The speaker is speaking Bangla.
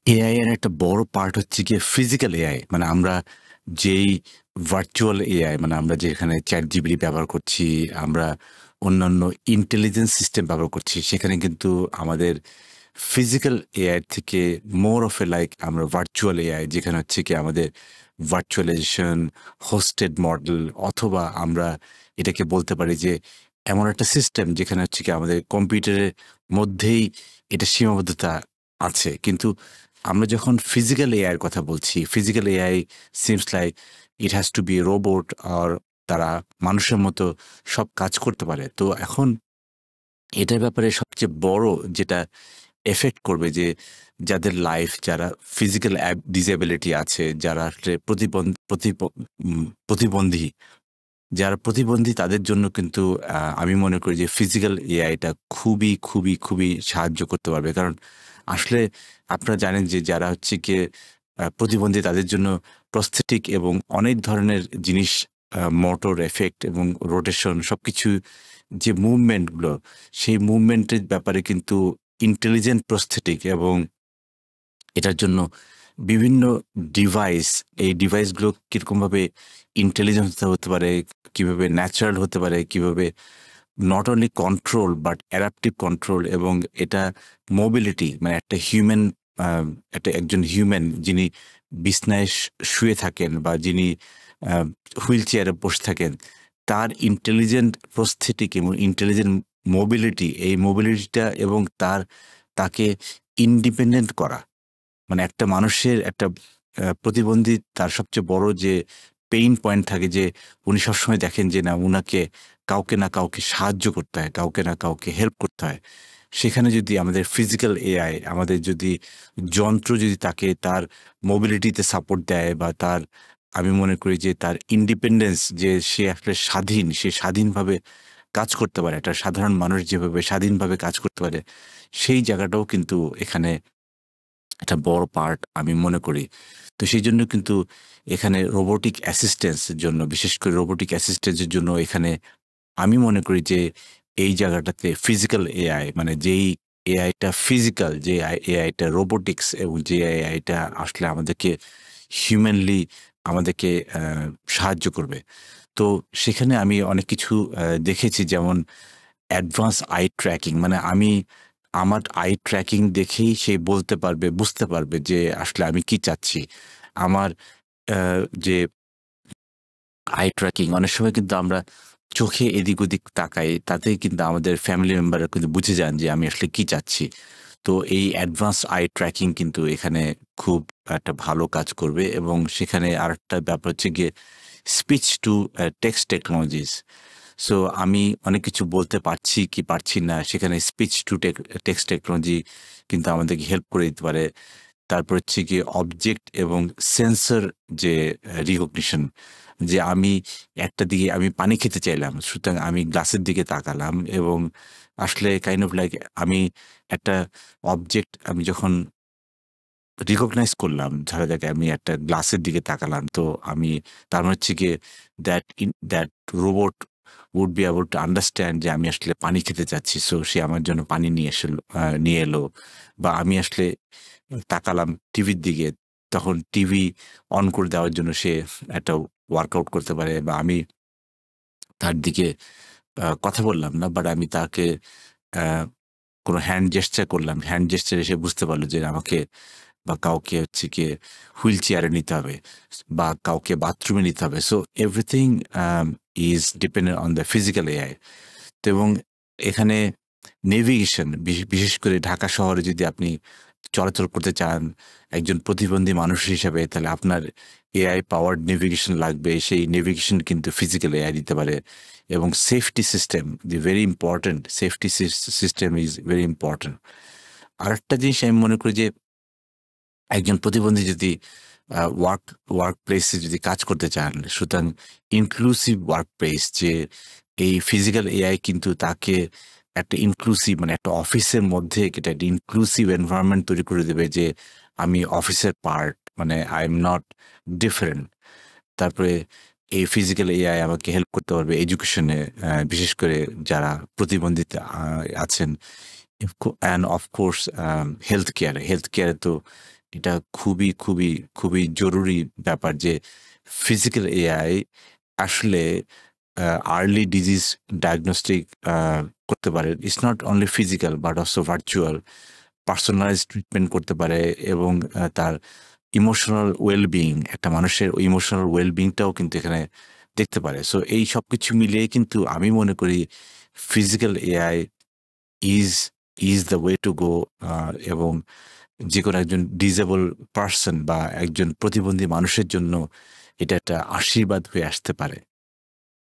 এআই এর একটা বড় পার্ট হচ্ছে গিয়ে ফিজিক্যাল এআই। মানে আমরা যেই ভার্চুয়াল এআই মানে আমরা যেখানে ChatGPT ব্যবহার করছি, আমরা অন্যান্য ইন্টেলিজেন্স সিস্টেম ব্যবহার করছি, সেখানে কিন্তু আমাদের ফিজিক্যাল এআই থেকে মোর অফ এ লাইক আমরা ভার্চুয়াল এআই যেখানে হচ্ছে কি আমাদের ভার্চুয়ালাইজেশন, হোস্টেড মডেল অথবা আমরা এটাকে বলতে পারি যে এমন একটা সিস্টেম যেখানে হচ্ছে কি আমাদের কম্পিউটারের মধ্যেই এটা সীমাবদ্ধতা আছে। কিন্তু আমরা যখন ফিজিক্যাল এআই এর কথা বলছি, physical AI seems like it has to be a robot or তারা মানুষের মতো সব কাজ করতে পারে। তো এখন এটার ব্যাপারে সবচেয়ে বড় যেটা এফেক্ট করবে যে যাদের লাইফ যারা ফিজিক্যাল ডিসেবিলিটি আছে, যারা আসলে প্রতিবন্ধী, যারা প্রতিবন্ধী তাদের জন্য কিন্তু আমি মনে করি যে ফিজিক্যাল এআইটা খুবই, খুবই, খুবই সাহায্য করতে পারবে। কারণ আসলে আপনারা জানেন যে যারা হচ্ছে গিয়ে প্রতিবন্ধী তাদের জন্য প্রস্থেটিক এবং অনেক ধরনের জিনিস মোটর এফেক্ট এবং রোটেশন সবকিছু যে মুভমেন্টগুলো, সেই মুভমেন্টের ব্যাপারে কিন্তু ইন্টেলিজেন্ট প্রস্থেটিক এবং এটার জন্য বিভিন্ন ডিভাইস, এই ডিভাইসগুলো কিরকমভাবে ইন্টেলিজেন্ট হতে পারে, কিভাবে ন্যাচারাল হতে পারে, কিভাবে not only control but adaptive control এবং এটা মোবিলিটি মানে একটা হিউম্যান একটা একজন হিউম্যান যিনি বিছনায় শুয়ে থাকেন বা যিনি হুইল চেয়ারে বসে থাকেন, তার ইন্টেলিজেন্ট প্রস্থেটিক এবং ইন্টেলিজেন্ট মোবিলিটি, এই মোবিলিটিটা এবং তাকে ইন্ডিপেন্ডেন্ট করা। মানে একটা মানুষের একটা প্রতিবন্ধী তার সবচেয়ে বড় যে পেইন পয়েন্ট থাকে যে উনি সবসময় দেখেন যে না উনাকে কাউকে না কাউকে সাহায্য করতে হয়, কাউকে না কাউকে হেল্প করতে হয়। সেখানে যদি আমাদের ফিজিক্যাল এআই, আমাদের যদি যন্ত্র যদি তাকে তার মোবিলিটিতে সাপোর্ট দেয় বা তার আমি মনে করি যে তার ইন্ডিপেন্ডেন্স যে সে আসলে স্বাধীন, সে স্বাধীনভাবে কাজ করতে পারে। একটা সাধারণ মানুষ যেভাবে স্বাধীনভাবে কাজ করতে পারে, সেই জায়গাটাও কিন্তু এখানে একটা বড় পার্ট আমি মনে করি। তো সেইজন্য কিন্তু এখানে রোবোটিক অ্যাসিস্ট্যান্স এর জন্য বিশেষ করে রোবোটিক অ্যাসিস্ট্যান্স এর জন্য এখানে আমি মনে করি যে এই জায়গাটাতে ফিজিক্যাল এআই মানে যেই এআইটা ফিজিক্যাল, যে এআইটা রোবোটিক্স এবং যে এআইটা আসলে আমাদেরকে হিউম্যানলি আমাদেরকে সাহায্য করবে। তো সেখানে আমি অনেক কিছু দেখেছি যেমন অ্যাডভান্স আই ট্র্যাকিং মানে আমার আই ট্র্যাকিং দেখেই সে বলতে পারবে, বুঝতে পারবে যে আসলে আমি কি চাচ্ছি। আমার যে আই ট্র্যাকিং অনেক সময় কিন্তু আমরা চোখে এদিক ওদিক তাকাই, তাতেই কিন্তু আমাদের ফ্যামিলি মেম্বাররা কিন্তু বুঝে যান যে আমি আসলে কি চাচ্ছি। তো এই অ্যাডভান্স আই ট্র্যাকিং কিন্তু এখানে খুব একটা ভালো কাজ করবে এবং সেখানে আরেকটা ব্যাপার হচ্ছে গিয়ে speech to text technologies. So আমি অনেক কিছু বলতে পারছি কি পারছি না, সেখানে স্পিচ টু টেক্সট টেকনোলজি কিন্তু আমাদেরকে হেল্প করে দিতে পারে। তারপর হচ্ছে গিয়ে অবজেক্ট এবং সেন্সর যে রিকগনিশন, যে আমি একটা দিকে আমি পানি খেতে চাইলাম, সুতরাং আমি গ্লাসের দিকে তাকালাম এবং আসলে কাইন্ড অফ লাইক আমি একটা অবজেক্ট আমি যখন রিকগনাইজ করলাম, ধরা যাক আমি একটা গ্লাসের দিকে তাকালাম, তো আমি তার মানে হচ্ছে গিয়ে that robot would be able to understand যে আমি আসলে পানি খেতে চাচ্ছি। সো সে আমার জন্য পানি নিয়ে এলো। বা আমি আসলে তাকালাম টিভির দিকে, তখন টিভি অন করে দেওয়ার জন্য সে একটা ওয়ার্কআউট করতে পারে। বা আমি তার দিকে কথা বললাম না, বাট আমি তাকে আ কোনো হ্যান্ড জেস্চার করলাম। হ্যান্ড জেস্চারে সে বুঝতে পারল যে আমাকে বা কাউকে হচ্ছে গিয়ে হুইল চেয়ারে নিতে হবে বা কাউকে বাথরুমে নিতে হবে। So everything is dependent on the physical AI. তো এবং এখানে নেভিগেশন বিশেষ করে ঢাকা শহরে যদি আপনি চলাচল করতে চান একজন প্রতিবন্ধী মানুষ হিসাবে, তাহলে আপনার এআই পাওয়ার্ড নেভিগেশন লাগবে। সেই নেভিগেশন কিন্তু ফিজিক্যাল এআই দিতে পারে। এবং safety system very important, safety system is very important. আরেকটা জিনিস আমি মনে করি যে একজন প্রতিবন্ধী যদি ওয়ার্ক প্লেসে যদি কাজ করতে চান, সুতরাং ইনক্লুসিভ ওয়ার্ক প্লেস যে এই ফিজিক্যাল এআই কিন্তু তাকে একটা ইনক্লুসিভ মানে একটা অফিসের মধ্যে এটা একটা ইনক্লুসিভ এনভায়রনমেন্ট তৈরি করে দেবে যে আমি অফিসের পার্ট, মানে আই এম নট ডিফারেন্ট। তারপরে এই ফিজিক্যাল এআই আমাকে হেল্প করতে পারবে এডুকেশনে, বিশেষ করে যারা প্রতিবন্ধিতা আছেন। অ্যান্ড অফ কোর্স হেলথ কেয়ারে তো এটা খুবই, খুবই, খুবই জরুরি ব্যাপার যে ফিজিক্যাল এআই আসলে আর্লি ডিজিজ ডায়াগনস্টিক করতে পারে। It's not only physical but also virtual. Personalised treatment করতে পারে এবং তার ইমোশনাল ওয়েলবিং, একটা মানুষের ইমোশনাল ওয়েলবিংটাও কিন্তু এখানে দেখতে পারে। সো এই সবকিছু মিলিয়ে কিন্তু আমি মনে করি physical AI is is the way to go. এবং যেকোনো একজন ডিসেবল পারসন বা একজন প্রতিবন্ধী মানুষের জন্য এটা একটা আশীর্বাদ হয়ে আসতে পারে।